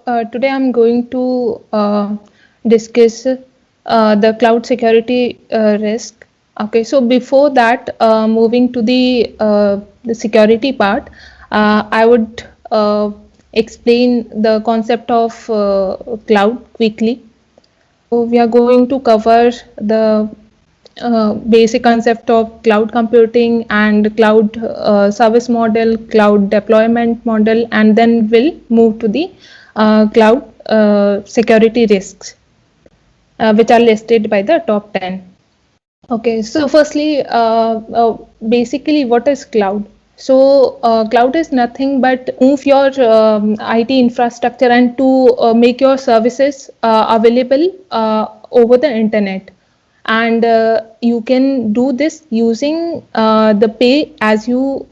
today I'm going to discuss the cloud security risk. Okay, so before that, moving to the security part, I would explain the concept of cloud quickly. We are going to cover the basic concept of cloud computing and cloud service model, cloud deployment model, and then we'll move to the cloud security risks, which are listed by the top 10. Okay, so firstly, basically, what is cloud? So, cloud is nothing but move your IT infrastructure and to make your services available over the internet. And you can do this using the pay as you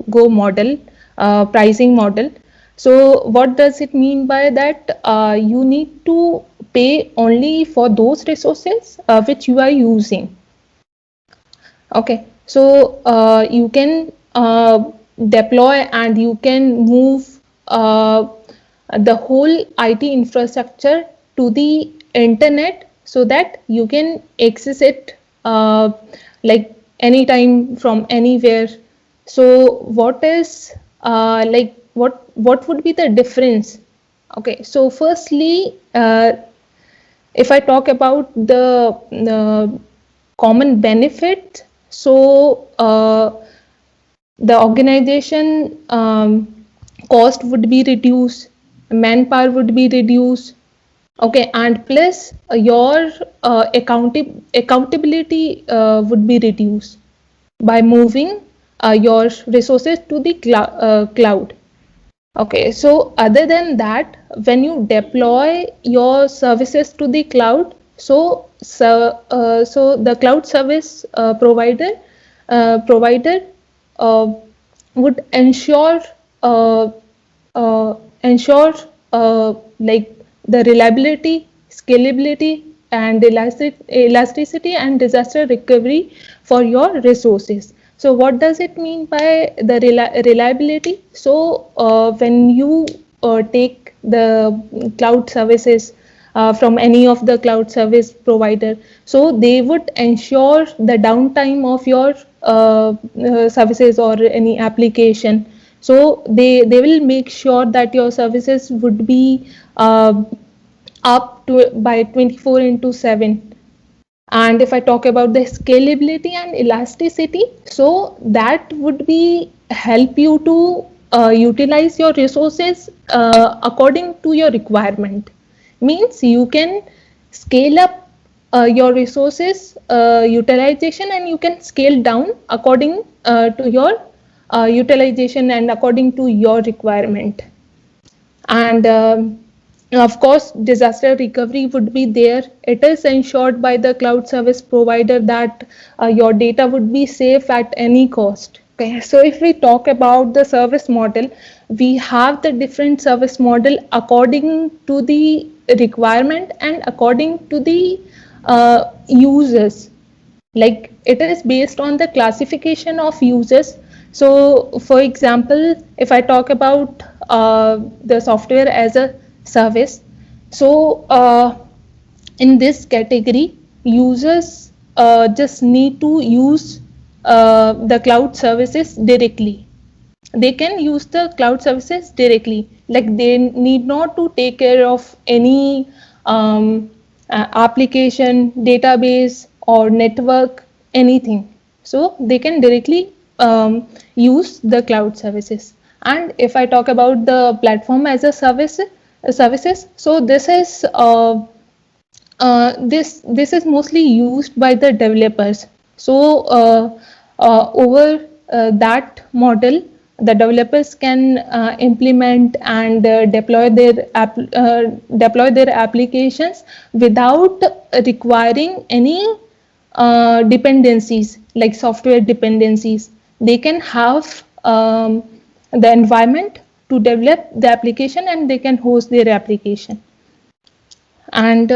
go model, pricing model. So what does it mean by that? You need to pay only for those resources which you are using. Okay, so you can deploy and you can move the whole IT infrastructure to the internet so that you can access it like anytime from anywhere. So what is what would be the difference? Okay, so firstly, if I talk about the common benefit, so the organization cost would be reduced, manpower would be reduced, okay, and plus your accountability would be reduced by moving your resources to the cloud. Okay, so other than that, when you deploy your services to the cloud, so the cloud service provider uh, would uh, ensure like the reliability, scalability, and elasticity and disaster recovery for your resources. So what does it mean by the reliability? So when you take the cloud services from any of the cloud service provider, so they would ensure the downtime of your services or any application. So they will make sure that your services would be up to by 24 into 7. And if I talk about the scalability and elasticity, so that would be help you to utilize your resources according to your requirement. Means you can scale up your resources utilization, and you can scale down according to your utilization and according to your requirement. And of course, disaster recovery would be there. It is ensured by the cloud service provider that your data would be safe at any cost. Okay, so if we talk about the service model, we have the different service model according to the requirement and according to the users. Like it is based on the classification of users. So for example, if I talk about the software as a service, so in this category, users just need to use the cloud services directly. They can use the cloud services directly, like they need not to take care of any application, database, or network, anything. So they can directly use the cloud services. And if I talk about the platform as a services, so this is mostly used by the developers. So over that model, the developers can implement and deploy their applications without requiring any dependencies, like software dependencies. They can have the environment to develop the application, and they can host their application. And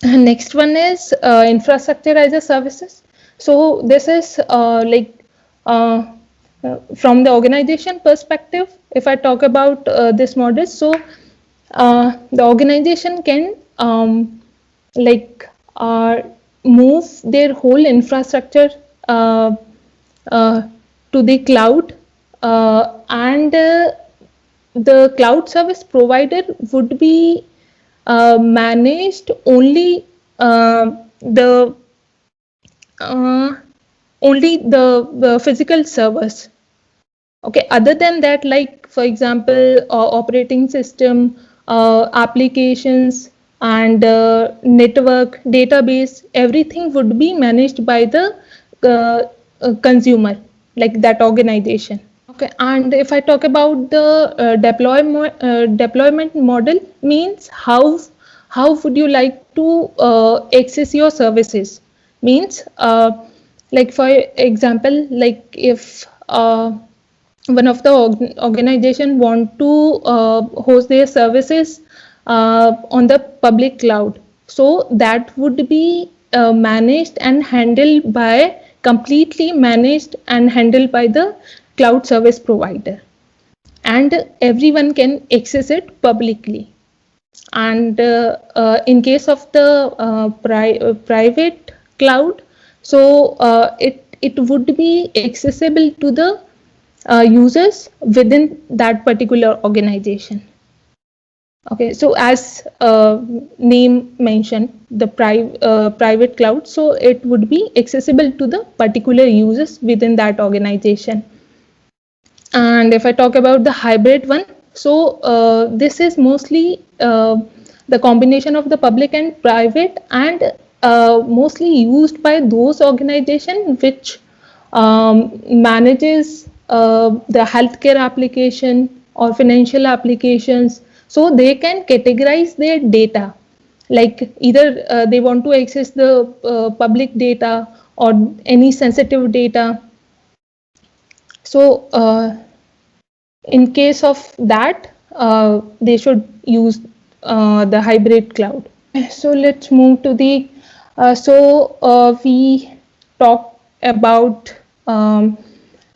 next one is infrastructure as a services. So this is from the organization perspective, if I talk about this model, so the organization can like move their whole infrastructure uh, uh, to the cloud, and the cloud service provider would be managed only the uh, only the physical servers. Okay, other than that, like for example, operating system, applications, and network, database, everything would be managed by the consumer, like that organization. Okay, and if I talk about the deployment model, means how would you like to access your services? Means like for example, like if one of the organization want to host their services on the public cloud, so that would be managed and handled by completely managed and handled by the cloud service provider, and everyone can access it publicly. And in case of the private cloud, so it would be accessible to the users within that particular organization. Okay, so as name mentioned, the private cloud, so it would be accessible to the particular users within that organization. And if I talk about the hybrid one, so this is mostly the combination of the public and private, and mostly used by those organizations which manages the healthcare application or financial applications. So they can categorize their data, like either they want to access the public data or any sensitive data. So in case of that, they should use the hybrid cloud. So let's move to the we talk about the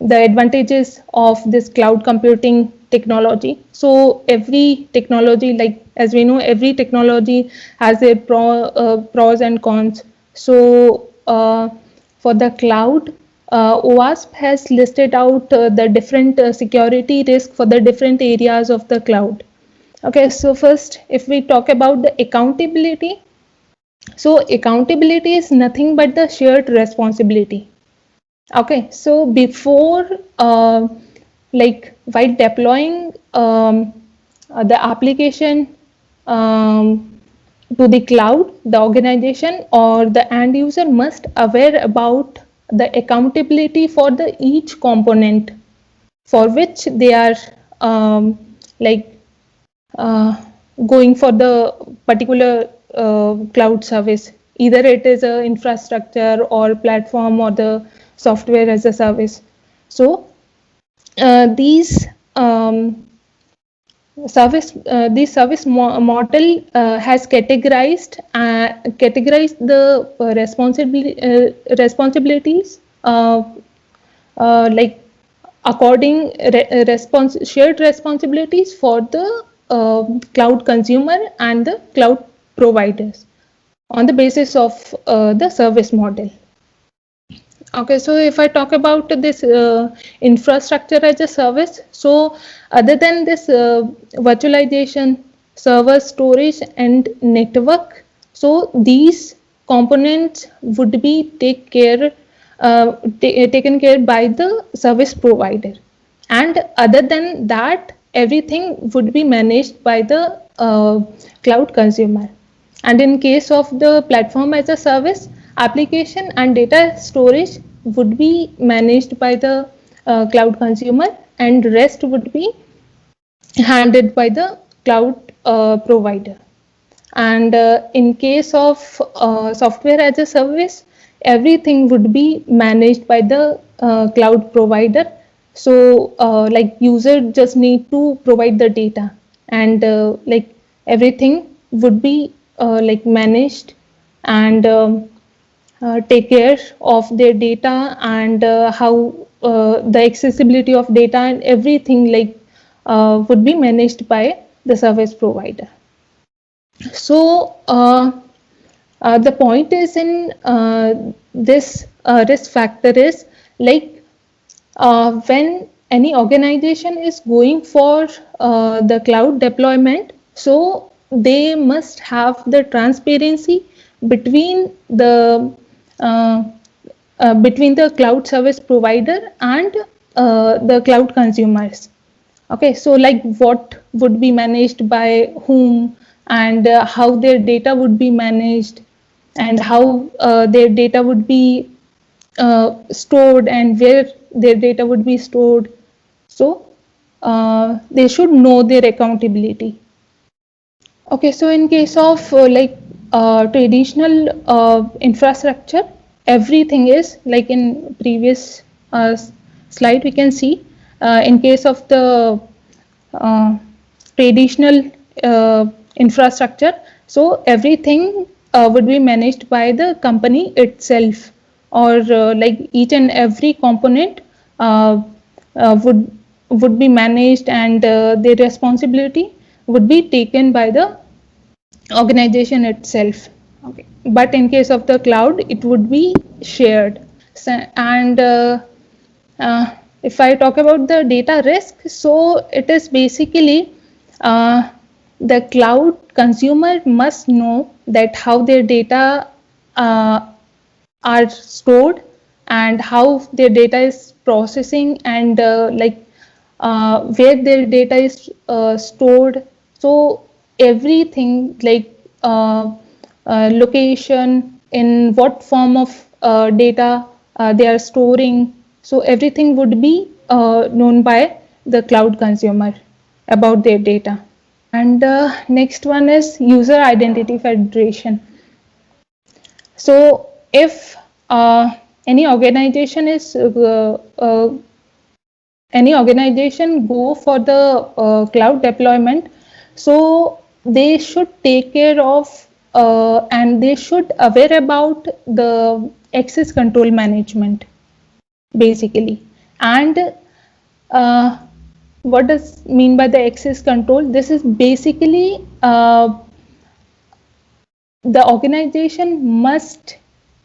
advantages of this cloud computing technology. So every technology, like as we know, every technology has a pros and cons. So for the cloud, OWASP has listed out the different security risk for the different areas of the cloud. Okay, so first, if we talk about the accountability, so accountability is nothing but the shared responsibility. Okay, so before, like while deploying the application to the cloud, the organization or the end user must aware about the accountability for the each component for which they are like going for the particular cloud service. Either it is a infrastructure or platform or the software as a service. So these this service model has categorized the responsibilities like according shared responsibilities for the cloud consumer and the cloud providers on the basis of the service model. Okay, so if I talk about this infrastructure as a service, so other than this virtualization, server storage, and network, so these components would be taken care by the service provider, and other than that, everything would be managed by the cloud consumer. And in case of the platform as a service, application and data storage would be managed by the cloud consumer, and rest would be handled by the cloud provider. And in case of software as a service, everything would be managed by the cloud provider. So like user just need to provide the data, and like everything would be like managed and take care of their data, and how the accessibility of data and everything like would be managed by the service provider. So the point is in this risk factor is like when any organization is going for the cloud deployment, so they must have the transparency between uh, between the cloud service provider and the cloud consumers. Okay, so like what would be managed by whom, and how their data would be managed, and how their data would be stored, and where their data would be stored. So they should know their accountability. Okay, so in case of traditional infrastructure, everything is like in previous slide we can see. In case of the traditional infrastructure, so everything would be managed by the company itself, or like each and every component would be managed, and their responsibility would be taken by the organization itself. Okay, but in case of the cloud, it would be shared. So, and if I talk about the data risk, so it is basically the cloud consumer must know that how their data are stored, and how their data is processing, and where their data is stored. So everything like location, in what form of data they are storing, so everything would be known by the cloud consumer about their data. And next one is user identity federation. So if any organization is any organization go for the cloud deployment, so they should take care of and they should aware about the access control management basically. And what does mean by the access control? This is basically the organization must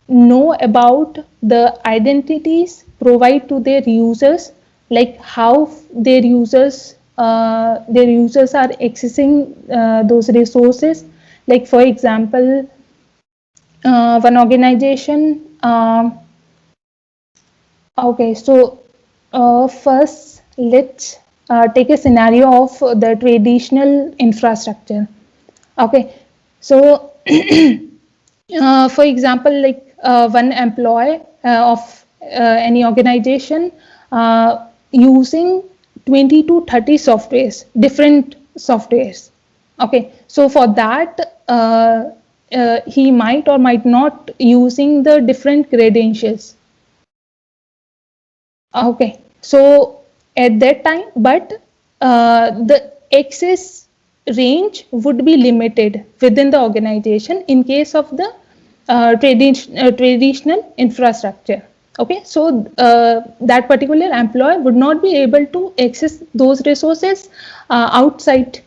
know about the identities provide to their users, like how their users are accessing those resources. Like for example, one organization. Okay, so first let's take a scenario of the traditional infrastructure. Okay, so for example, like one employee of any organization using 20 to 30 softwares, different softwares. Okay, so for that he might or might not using the different credentials. Okay, so at that time, but the access range would be limited within the organization in case of the traditional infrastructure. Okay, so that particular employee would not be able to access those resources outside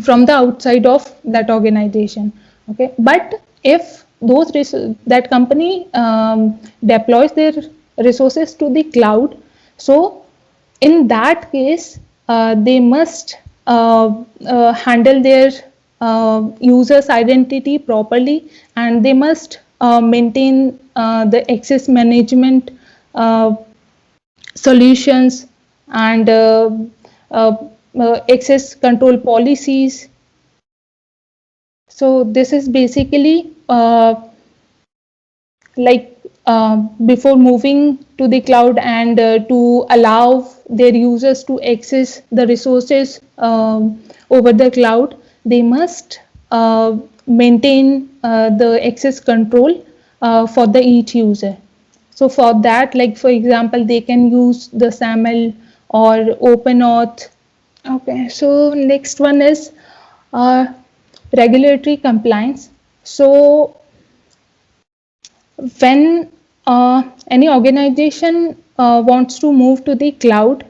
from the outside of that organization. Okay, but if those that company deploys their resources to the cloud, so in that case they must handle their users identity properly, and they must maintain the access management solutions, and access control policies. So this is basically before moving to the cloud, and to allow their users to access the resources over the cloud, they must maintain the access control for the each user. So for that, like for example, they can use the SAML or OpenAuth. Okay, so next one is regulatory compliance. So when any organization wants to move to the cloud,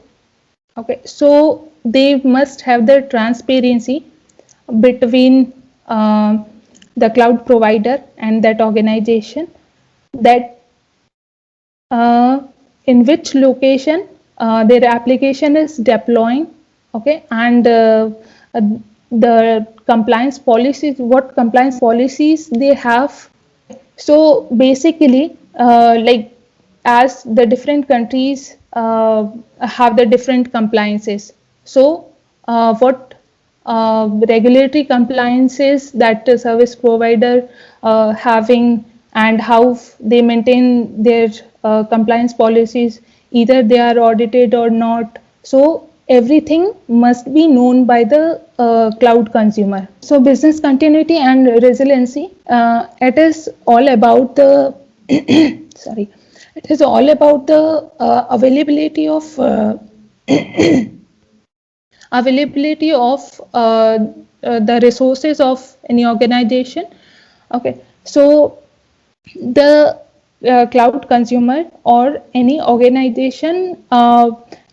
okay, so they must have the transparency between the cloud provider and that organization, that uh, in which location their application is deploying, okay, and uh, the compliance policies, what compliance policies they have. So basically, like, as the different countries have the different compliances, so what regulatory compliances that the service provider having, and how they maintain their compliance policies, either they are audited or not. So everything must be known by the cloud consumer. So business continuity and resiliency, it is all about the sorry, it is all about the availability of the resources of any organization. Okay, so the cloud consumer or any organization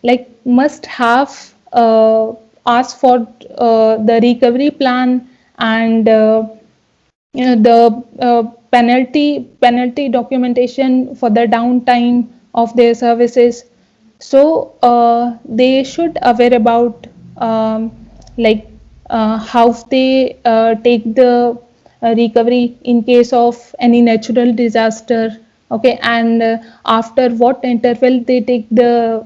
like must have asked for the recovery plan, and the penalty documentation for the downtime of their services. So they should aware about like how they take the recovery in case of any natural disaster, okay, and after what interval they take the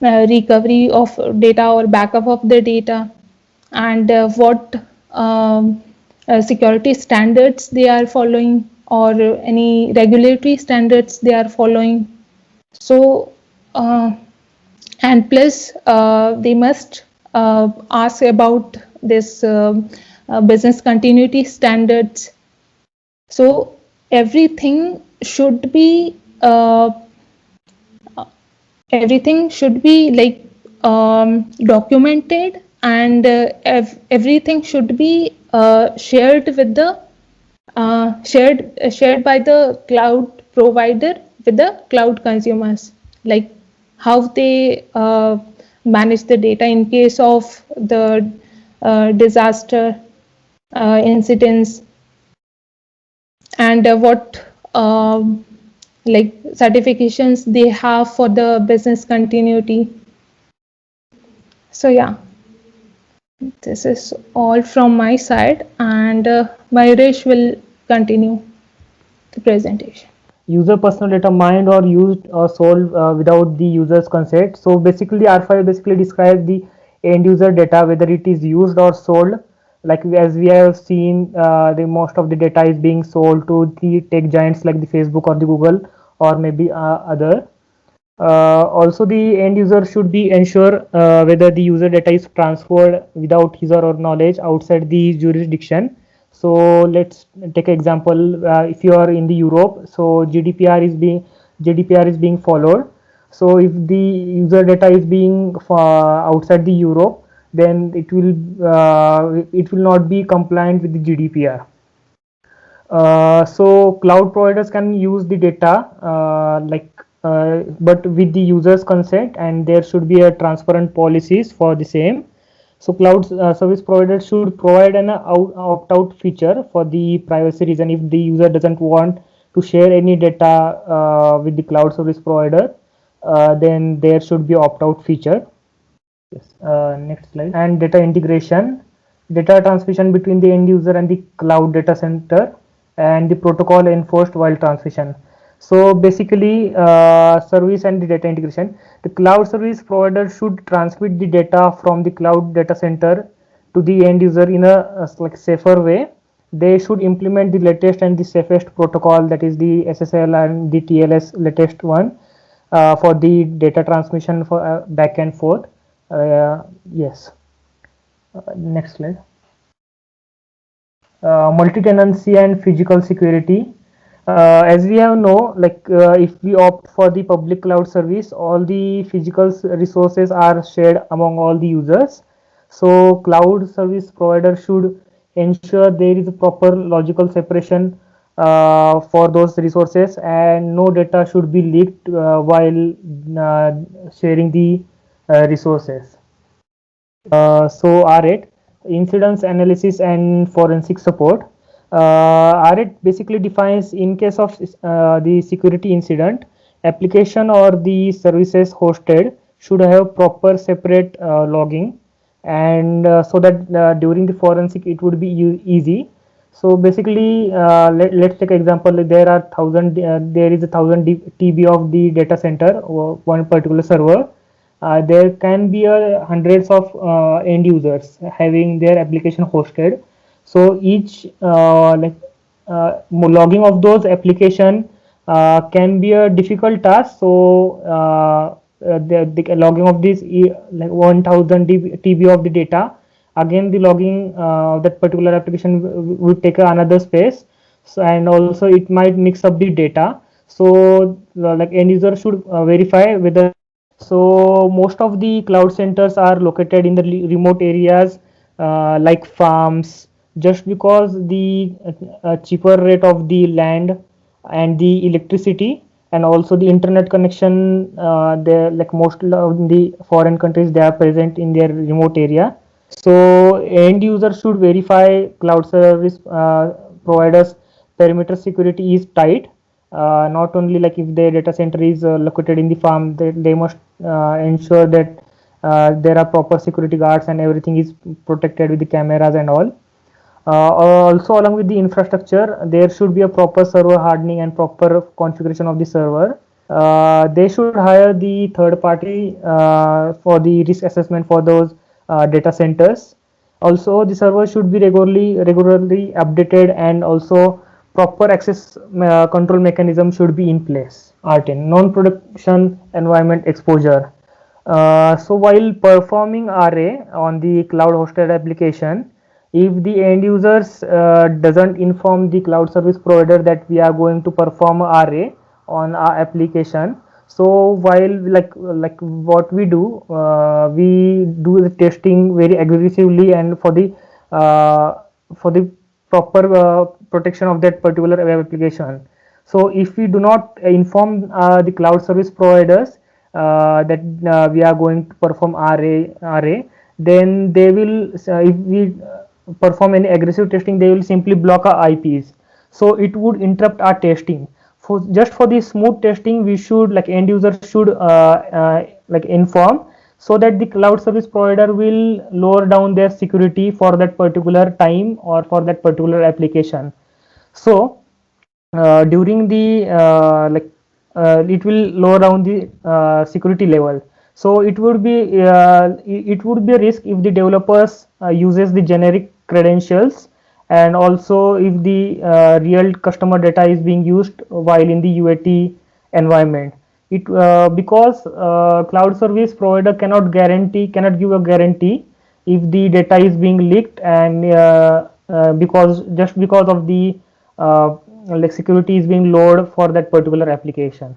recovery of data or backup of the data, and what security standards they are following, or any regulatory standards they are following. So and plus they must ask about this business continuity standards. So everything should be like documented, and everything should be shared with the shared by the cloud provider with the cloud consumers, like how they manage the data in case of the disaster incidents, and what like certifications they have for the business continuity. So yeah, this is all from my side, and Mayuresh will continue the presentation. User personal data mined or used or sold without the user's consent. So basically R5 basically describes the end user data, whether it is used or sold. Like as we have seen, the most of the data is being sold to the tech giants like the Facebook or the Google, or maybe other. Also the end user should be ensure whether the user data is transferred without his or her knowledge outside the jurisdiction. So let's take an example. If you are in the Europe, so GDPR is being followed. So if the user data is being outside the Europe, then it will not be compliant with the GDPR. So cloud providers can use the data but with the user's consent, and there should be a transparent policies for the same. So cloud service providers should provide an opt-out feature for the privacy reason. If the user doesn't want to share any data with the cloud service provider, then there should be opt-out feature. Yes. Next slide. And data integration, data transmission between the end user and the cloud data center, and the protocol enforced while transmission. So basically, service and the data integration. The cloud service provider should transmit the data from the cloud data center to the end user in a like safer way. They should implement the latest and the safest protocol, that is the SSL and the TLS latest one for the data transmission for back and forth. Yes. Next slide. Multi-tenancy and physical security. As we have know, like if we opt for the public cloud service, all the physical resources are shared among all the users. So cloud service provider should ensure there is a proper logical separation for those resources, and no data should be leaked while sharing the resources. So R8, incidents analysis and forensic support. R8 basically defines in case of the security incident, application or the services hosted should have proper separate logging, and so that during the forensic it would be easy. So basically, let's take example. There are there is a 1,000 TB of the data center, one particular server. There can be hundreds of end users having their application hosted. So each logging of those application can be a difficult task. So the logging of this like 1,000 TB of the data, again the logging of that particular application would take another space. So and also it might mix up the data. So like end user should verify whether. So most of the cloud centers are located in the remote areas like farms, just because the cheaper rate of the land and the electricity and also the internet connection, they like most of the foreign countries, they are present in their remote area. So end user should verify cloud service providers perimeter security is tight. Not only like if their data center is located in the farm, they must ensure that there are proper security guards and everything is protected with the cameras and all. Also along with the infrastructure, there should be a proper server hardening and proper configuration of the server. They should hire the third party for the risk assessment for those data centers. Also the server should be regularly updated, and also proper access control mechanism should be in place. R10, non-production environment exposure. So while performing RA on the cloud hosted application, if the end users doesn't inform the cloud service provider that we are going to perform RA on our application, so while like what we do the testing very aggressively and for the proper protection of that particular web application. So if we do not inform the cloud service providers that we are going to perform RA, then they will, if we perform any aggressive testing, they will simply block our IPs. So it would interrupt our testing. For just for the smooth testing, we should like end user should like inform, so that the cloud service provider will lower down their security for that particular time or for that particular application. So during the it will lower down the security level. So it would be a risk if the developers uses the generic credentials, and also if the real customer data is being used while in the UAT environment. It because cloud service provider cannot give a guarantee if the data is being leaked, and because of the like security is being lowered for that particular application.